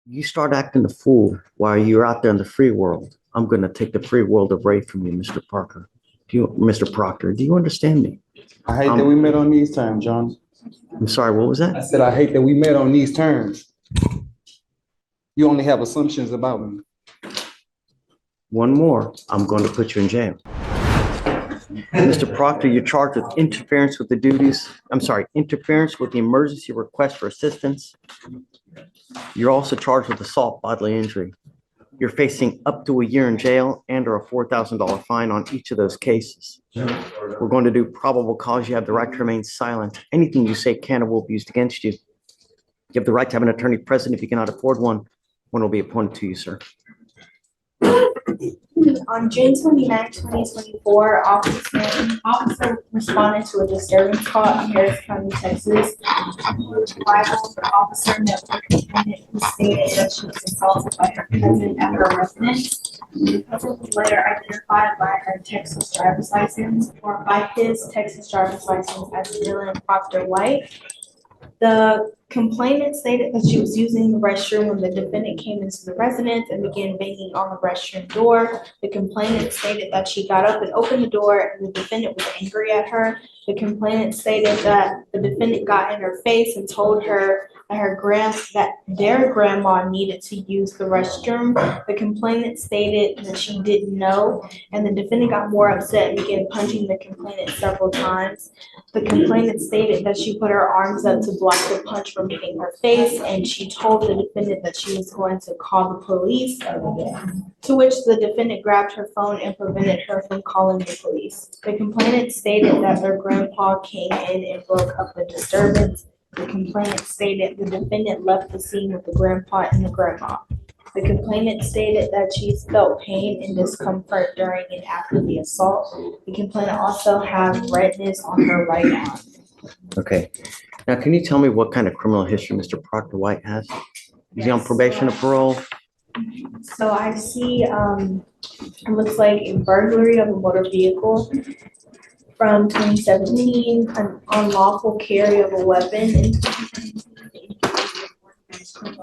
You start acting the fool while you're out there in the free world. I'm going to take the free world away from you, Mr. Parker. Mr. Proctor, do you understand me? I hate that we met on these terms, John. I'm sorry, what was I that? said I hate that we met on these terms. You only have assumptions about me. One more, I'm going to put you in jail. Mr. Proctor, you're charged with interference with the duties, interference with the emergency request for assistance. You're also charged with assault bodily injury. You're facing up to a year in jail and or a $4,000 fine on each of those cases. We're going to do probable cause. You have the right to remain silent. Anything you say can or will be used against you. You have the right to have an attorney present. If you cannot afford one will be appointed to you, sir. On June 29th, 2024, officer responded to a disturbance call in Harris County, Texas. Arrival, the officer met with a defendant who stated that she was assaulted by her cousin at her residence. The cousin was later identified by her Texas driver's license or by his Texas driver's license as Dylan Proctor White. The complainant stated that she was using the restroom when the defendant came into the residence and began banging on the restroom door. The complainant stated that she got up and opened the door and the defendant was angry at her. The complainant stated that the defendant got in her face and told her that their grandma needed to use the restroom. The complainant stated that she didn't know, and the defendant got more upset and began punching the complainant several times. The complainant stated that she put her arms up to block the punch from hitting her face, and she told the defendant that she was going to call the police, to which the defendant grabbed her phone and prevented her from calling the police. The complainant stated that their grandpa came in and broke up the disturbance. The complainant stated the defendant left the scene with the grandpa and the grandma. The complainant stated that she's felt pain and discomfort during and after the assault. The complainant also has redness on her right arm. Okay. Now, can you tell me what kind of criminal history Mr. Proctor White has? Is he on probation or parole? So I see, it looks like a burglary of a motor vehicle from 2017, an unlawful carry of a weapon in 2017,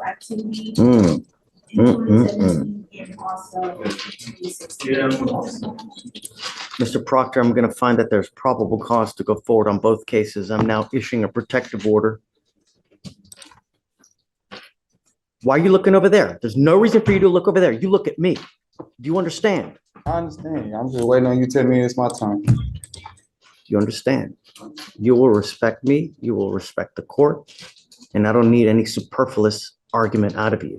activity in 2017, and also in 2016. Mr. Proctor, I'm going to find that there's probable cause to go forward on both cases. I'm now issuing a protective order. Why are you looking over there? There's no reason for you to look over there. You look at me. Do you understand? I understand. I'm just waiting on you to tell me it's my turn. You understand? You will respect me. You will respect the court. And I don't need any superfluous argument out of you.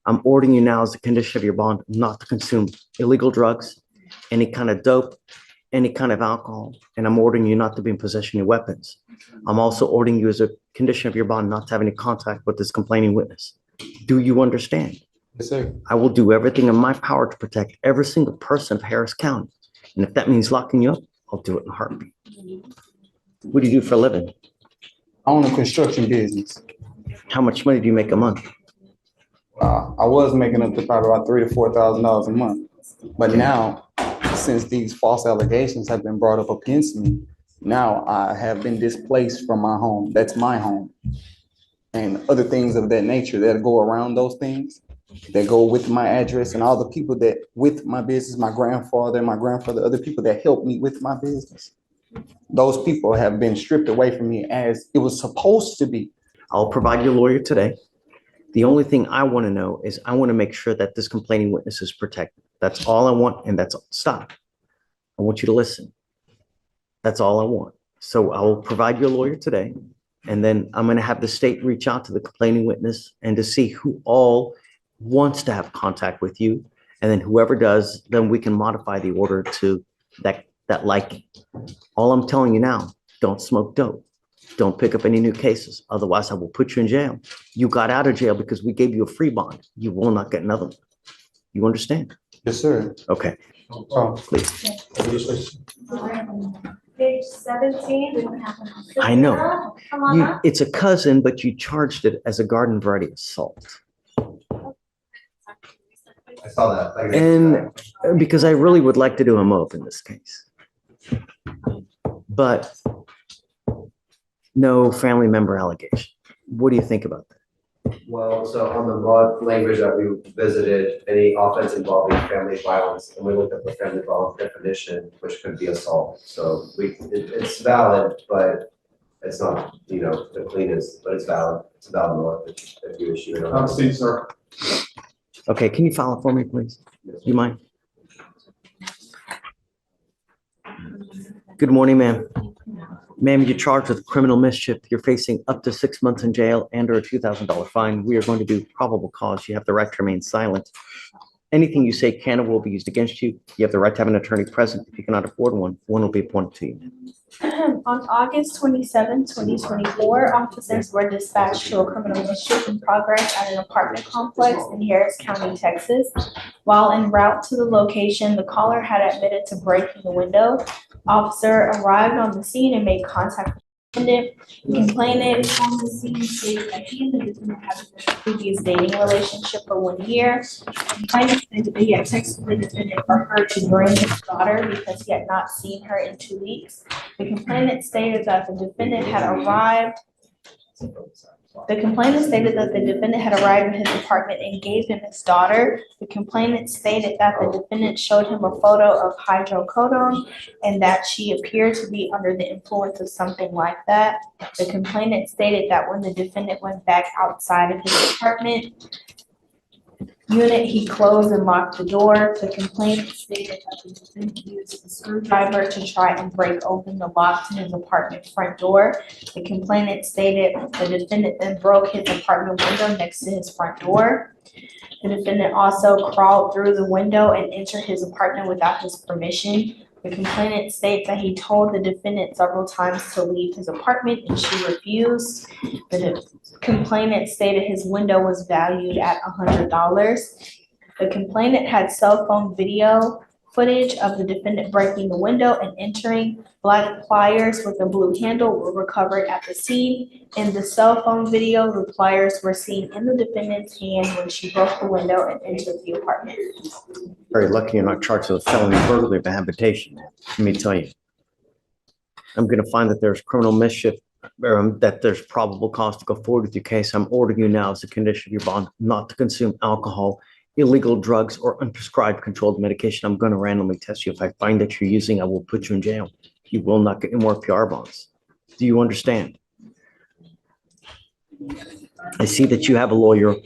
I'm ordering you now as a condition of your bond not to consume illegal drugs, any kind of dope, any kind of alcohol, and I'm ordering you not to be in possession of weapons. I'm also ordering you as a condition of your bond not to have any contact with this complaining witness. Do you understand? Yes, sir. I will do everything in my power to protect every single person of Harris County. And if that means locking you up, I'll do it in a heartbeat. What do you do for a living? I own a construction business. How much money do you make a month? I was making up to probably about $3,000 to $4,000 a month. But now, since these false allegations have been brought up against me, now I have been displaced from my home. That's my home. And other things of that nature that go around those things, that go with my address and all the people that with my business, my grandfather, other people that helped me with my business. Those people have been stripped away from me as it was supposed to be. I'll provide you a lawyer today. The only thing I want to know is I want to make sure that this complaining witness is protected. That's all I want, and that's all. Stop. I want you to listen. That's all I want. So I will provide you a lawyer today, and then I'm going to have the state reach out to the complaining witness and to see who all wants to have contact with you, and then whoever does, then we can modify the order to that liking. All I'm telling you now, don't smoke dope. Don't pick up any new cases. Otherwise, I will put you in jail. You got out of jail because we gave you a free bond. You will not get another one. You understand? Yes, sir. Okay. Please. Page 17. I know. It's a cousin, but you charged it as a garden variety assault. I saw that. And because I really would like to do a MOP in this case. But no family member allegation. What do you think about that? Well, so on the language that we visited, any offense involving family violence, and we looked at the family violence definition, which could be assault. So it's valid, but it's not, the cleanest, but it's valid. It's a valid law if you issue it. Steve, sir. Okay, can you file it for me, please? You mind? Good morning, ma'am. Ma'am, you're charged with criminal mischief. You're facing up to 6 months in jail and or a $2,000 fine. We are going to do probable cause. You have the right to remain silent. Anything you say can or will be used against you. You have the right to have an attorney present. If you cannot afford one, one will be appointed to you. On August 27, 2024, officers were dispatched to a criminal mischief in progress at an apartment complex in Harris County, Texas. While en route to the location, the caller had admitted to breaking the window. Officer arrived on the scene and made contact with the defendant. The complainant on the scene stated that he and the defendant had been in a previous dating relationship for 1 year. The complainant stated that he had texted the defendant for her to bring his daughter because he had not seen her in 2 weeks. The complainant stated that the defendant had arrived. The complainant stated that the defendant had arrived in his apartment and gave him his daughter. The complainant stated that the defendant showed him a photo of hydrocodone and that she appeared to be under the influence of something like that. The complainant stated that when the defendant went back outside of his apartment unit, he closed and locked the door. The complainant stated that the defendant used a screwdriver to try and break open the lock to his apartment front door. The complainant stated the defendant then broke his apartment window next to his front door. The defendant also crawled through the window and entered his apartment without his permission. The complainant states that he told the defendant several times to leave his apartment and she refused. The complainant stated his window was valued at $100. The complainant had cell phone video footage of the defendant breaking the window and entering. Black pliers with a blue handle were recovered at the scene. In the cell phone video, the pliers were seen in the defendant's hand when she broke the window and entered the apartment. Very lucky you're not charged with felony burglary of a habitation. Let me tell you. I'm going to find that there's criminal mischief, or that there's probable cause to go forward with your case. I'm ordering you now as a condition of your bond not to consume alcohol, illegal drugs, or unprescribed controlled medication. I'm going to randomly test you. If I find that you're using, I will put you in jail. You will not get any more PR bonds. Do you understand? I see that you have a lawyer.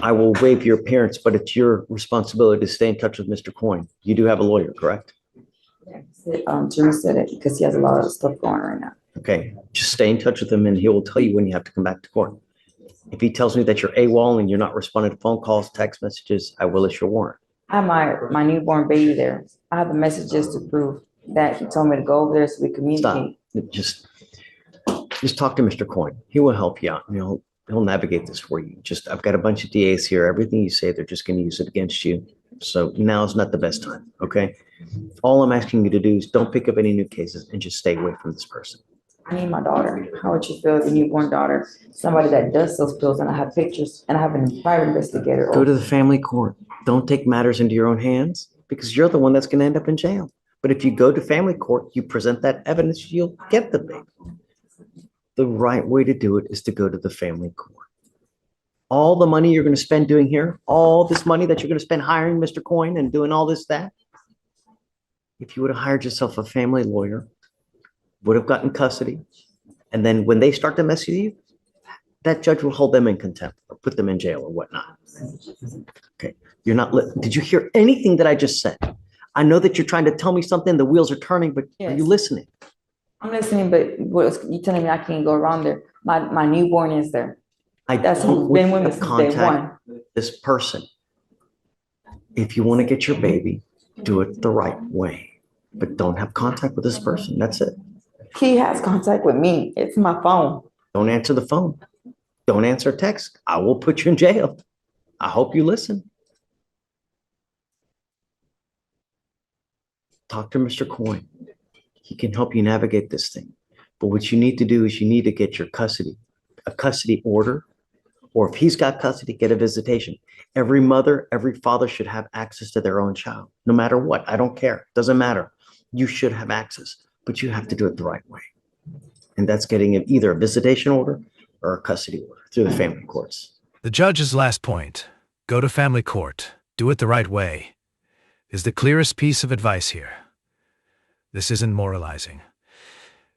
I will waive your appearance, but it's your responsibility to stay in touch with Mr. Coyne. You do have a lawyer, correct? Jimmy said it because he has a lot of stuff going on right now. Okay, just stay in touch with him and he will tell you when you have to come back to court. If he tells me that you're AWOL and you're not responding to phone calls, text messages, I will issue a warrant. I have my newborn baby there. I have the messages to prove that he told me to go over there so we communicate. Stop. Just talk to Mr. Coyne. He will help you out. He'll navigate this for you. I've got a bunch of DAs here. Everything you say, they're just going to use it against you. So now is not the best time. Okay. All I'm asking you to do is don't pick up any new cases and just stay away from this person. I need my daughter. How would you feel as a newborn daughter? Somebody that does those pills, and I have pictures, and I have a private investigator. Go to the family court. Don't take matters into your own hands because you're the one that's going to end up in jail. But if you go to family court, you present that evidence, you'll get the baby. The right way to do it is to go to the family court. All the money you're going to spend doing here, all this money that you're going to spend hiring Mr. Coyne and doing all this, that, if you would have hired yourself a family lawyer, would have gotten custody, and then when they start to mess with you, that judge will hold them in contempt or put them in jail or whatnot. Okay, you're not. Did you hear anything that I just said? I know that you're trying to tell me something. The wheels are turning, but are you listening? I'm listening, but you telling me I can't go around there? My newborn is there. That's who's been with me since day one. This person. If you want to get your baby, do it the right way, but don't have contact with this person. That's it. He has contact with me. It's my phone. Don't answer the phone. Don't answer text. I will put you in jail. I hope you listen. Talk to Mr. Coyne. He can help you navigate this thing. But what you need to do is you need to get your a custody order, or if he's got custody, get a visitation. Every mother, every father should have access to their own child, no matter what. I don't care. Doesn't matter. You should have access, but you have to do it the right way. And that's getting either a visitation order or a custody order through the family courts. The judge's last point, go to family court, do it the right way, is the clearest piece of advice here. This isn't moralizing.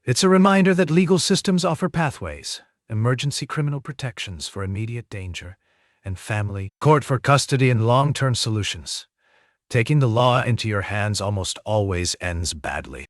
It's a reminder that legal systems offer pathways, emergency criminal protections for immediate danger, and family court for custody and long-term solutions. Taking the law into your hands almost always ends badly.